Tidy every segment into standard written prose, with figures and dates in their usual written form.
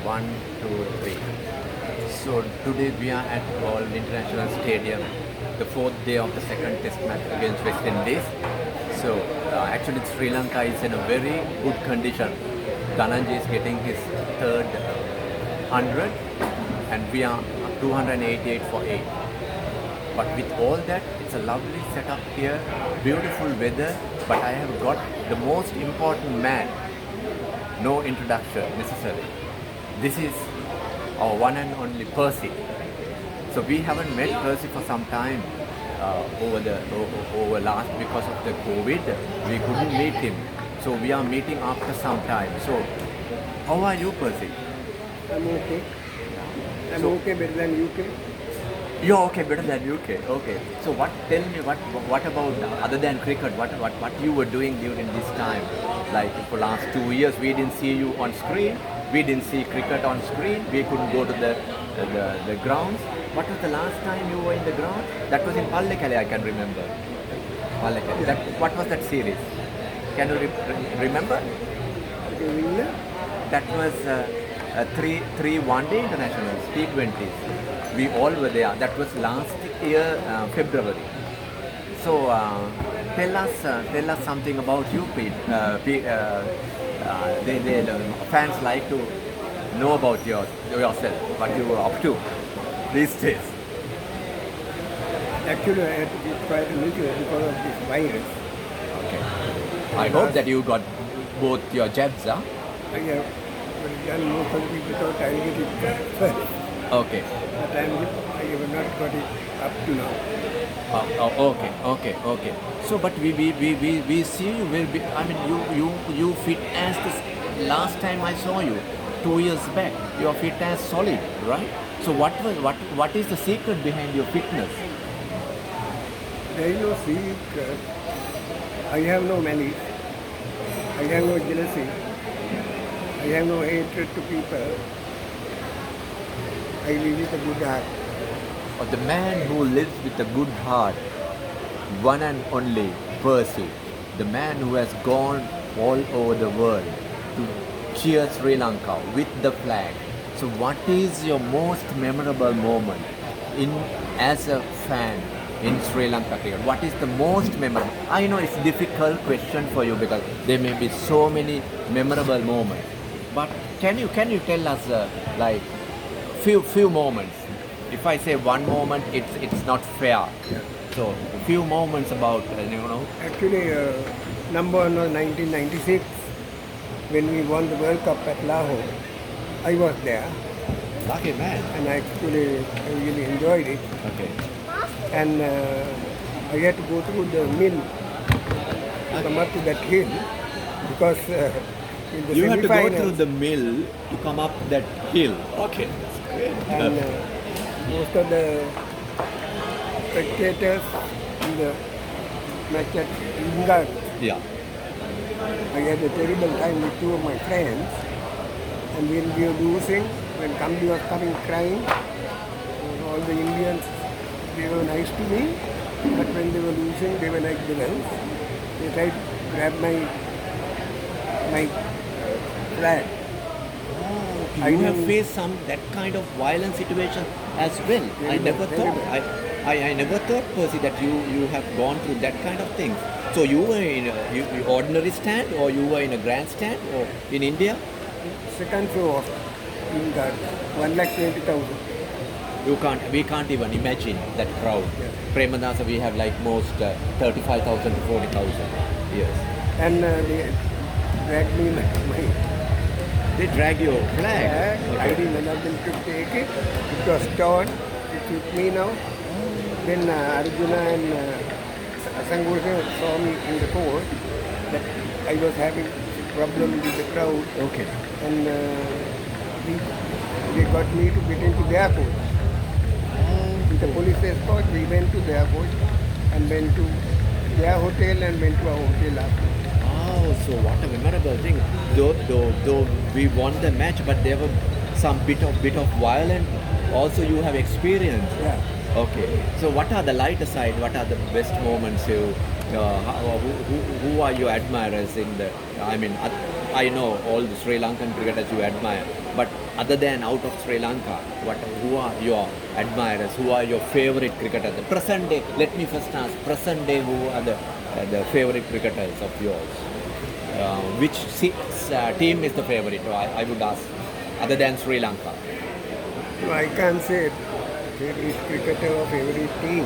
1, 2, 3. So today we are at World International Stadium, the fourth day of the second test match against West Indies. So actually Sri Lanka is in a very good condition. Dhananjay is getting his third 100 and we are 288 for 8. But with all that, it's a lovely setup here, beautiful weather, but I have got the most important man. No introduction necessary. This is our one and only Percy. So we haven't met Percy for some time over last because of the COVID. We couldn't meet him. So we are meeting after some time. So how are you, Percy? I'm okay. I'm So- okay better than UK. You're okay, better than UK. Okay. So tell me what about other than cricket? What you were doing during this time? Like for last 2 years, we didn't see you on screen. We didn't see cricket on screen. We couldn't go to the grounds. What was the last time you were in the ground? That was in Pallekele, I can remember. Pallekele. What was that series? Can you remember? Okay, winner. That was three one-day internationals, T20s. We all were there. That was last year, February. So tell us something about you, Pete. Fans like to know about yourself, what you were up to these days. Actually, I had to be quite little because of this virus. Okay. I hope that you got both your jabs, huh? I have done most of it without I get it first. Okay. But I have not got it up to now. Okay. So, but we see you will be. I mean, you fit as the last time I saw you 2 years back. You are fit as solid, right? So, what is the secret behind your fitness? There is no secret. I have no malice. I have no jealousy. I have no hatred to people. I live with a good heart. Or the man who lives with a good heart, one and only Percy, the man who has gone all over the world to cheer Sri Lanka with the flag. So what is your most memorable moment as a fan in Sri Lanka cricket? What is the most memorable? I know it's a difficult question for you because there may be so many memorable moments. But can you tell us like few moments? If I say one moment, it's not fair. So few moments about Actually, number one was 1996 when we won the World Cup at Lahore. I was there Lucky man. and I really enjoyed it. Okay. And I had to go through the mill to come up to that hill because in the You had to go semi-finals, through the mill to come up that hill. Okay. That's great. and most of the spectators in the match at Lingard, Yeah. I had a terrible time with two of my friends. And when we were losing, when Kambi was coming crying, all the Indians, they were nice to me. But when they were losing, they were like villains. They tried to grab my flag. I You have didn't- faced that kind of violent situation as well. I Very never well, thought. very I never thought, Percy, that you have gone through that kind of thing. So you were in a ordinary stand, or you were in a grandstand, or in India? Second floor of Lingard, 1,20,000. We can't even imagine that crowd. Yeah. Premadasa, we have like most 35,000 to 40,000. Yes. And they dragged me like my They drag your flag. flag. I didn't allow them to take it. It was torn. It's with me now. Then Arjuna and Sangurse saw me in the court that I was having problem with the crowd, Okay. and they got me to get into their court. With the police escort, we went to their court and went to their hotel and went to our hotel after. Oh, so what a memorable thing. Though we won the match, but there were some bit of violence. Also, you have experience. Yeah. Okay. So, what are the lighter side? What are the best moments you? Who are your admirers in the? I mean, I know all the Sri Lankan cricketers you admire, but other than out of Sri Lanka, who are your admirers? Who are your favorite cricketers? The present day. Let me first ask. Present day, who are the favorite cricketers of yours? Which team is the favorite? I would ask. Other than Sri Lanka. No, I can't say favorite cricketer or favorite team.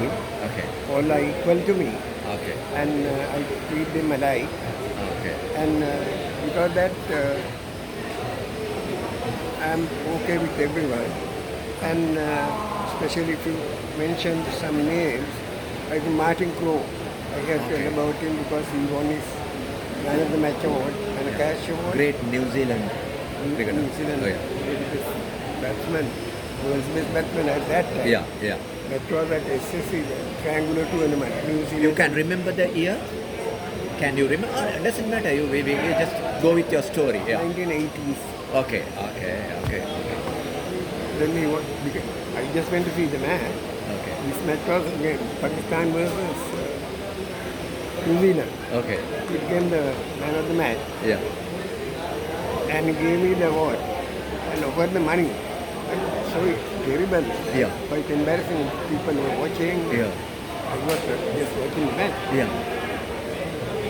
Okay. All are equal to me, Okay. and I treat them alike. Okay. And because that I'm okay with everyone. And especially if you mention some names, like Martin Crowe, I have Okay. heard about him because he won his Man of the Match award and a cash award. Great New Zealand cricketer. New Zealand Oh, yeah. batsman, was best batsman at that time. Yeah, yeah. That was at SSC, the triangular tournament. New Zealand. You can remember the year? Can you remember? Oh, it doesn't matter. We just go with your story. Yeah. 1980s. Okay, okay, okay, okay. Then he won, because I just went to see the match. Okay. This match was again Pakistan versus New Zealand. Okay. He became the man of the match Yeah. and he gave me the award and offered the money. So terrible. Yeah. Quite embarrassing. People were watching. Yeah. I was just watching the match. Yeah.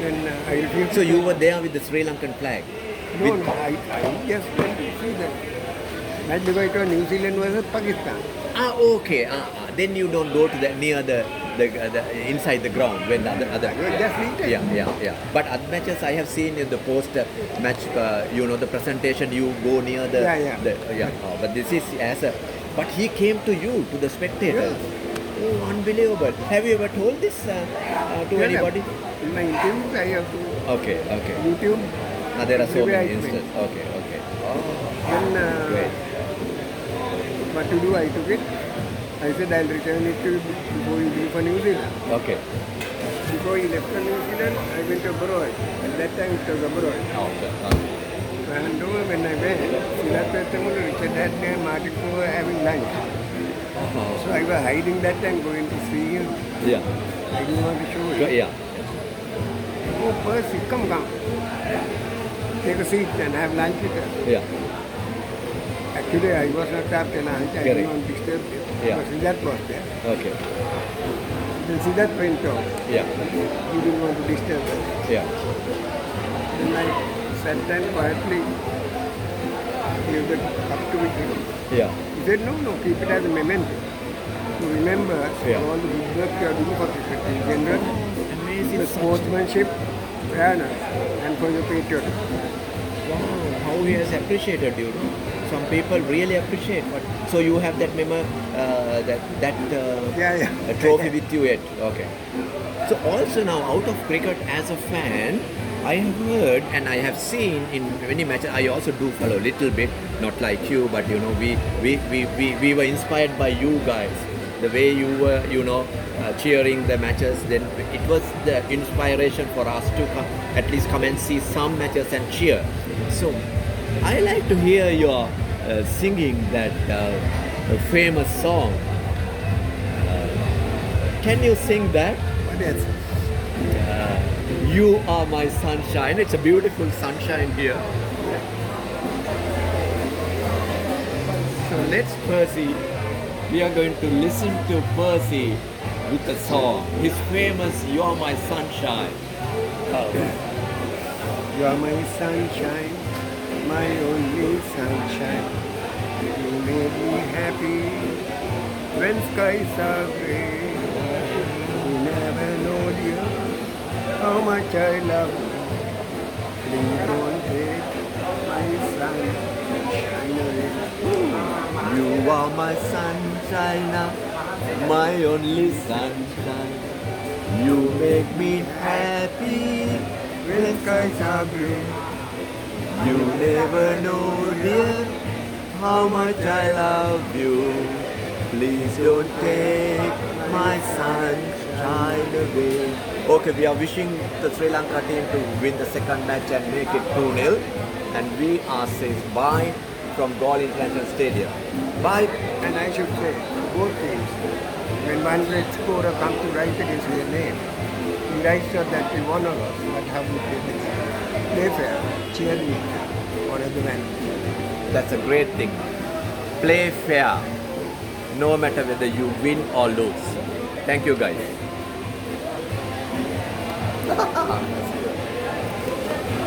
Then I refused. So you were there with the Sri Lankan flag? No, With- no, I just went to see the match because it was New Zealand versus Pakistan. Okay. Then you don't go to the near the inside the ground when the other. I was just seated. Yeah. But other matches I have seen in the post match, the presentation you go near the. Yeah. But this is as a. But he came to you, to the spectators. Yeah. Oh, unbelievable! Have you ever told this to Yeah, anybody? In my interviews, I have to Okay. YouTube. There are so Everywhere many I went. instances. Okay. Oh, Then great. what to do? I took it. I said I'll return it to you before you leave for New Zealand. Okay. Before he left for New Zealand, I went abroad. At that time it was abroad. Okay. And when I went, Siddharth Pettamulu, Richard Hadley and Martin Crowe were having lunch. So I was hiding that time, going to see him. Yeah. I didn't want to show him. Yeah. Oh, Percy, come. Take a seat and have lunch with us. Yeah. Actually, I was not after lunch. I Correct. didn't want to disturb him. Yeah. But Siddharth was there. Okay. Then Siddharth went off. Yeah. He didn't want to disturb us. Yeah. Then I sat down quietly. He got up to with him. Yeah. He said, no, keep it as a memento. To remember Yeah. all the good work you are doing for cricket in general, Amazing. the sportsmanship, fairness, and for your patriotism. Wow, how he has appreciated you. Some people really appreciate. But so you have that Yeah. trophy with you yet. Okay. So also now out of cricket as a fan, I have heard and I have seen in many matches. I also do follow a little bit, not like you, but we were inspired by you guys. The way you were, cheering the matches, then it was the inspiration for us to at least come and see some matches and cheer. So I like to hear your singing that famous song. Can you sing that? What else? You are my sunshine. It's a beautiful sunshine here. So let's Percy. We are going to listen to Percy with the song. His famous You Are My Sunshine. You are my sunshine, my only sunshine. You make me happy when skies are gray. You never know, dear, how much I love you. Please don't take my sunshine away. You are my sunshine, my only sunshine. You make me happy When skies are gray. You never know, dear, how much I love you. Please don't take my sunshine away. Okay, we are wishing the Sri Lanka team to win the second match and make it 2-0. And we are saying bye from Galle International Stadium. Bye. And I should say, both teams, when one great scorer comes to write against their name, he writes out that we won or lost, but how would they do? play fair, cheering for other man. That's a great thing. Play fair, no matter whether you win or lose. Thank you, guys.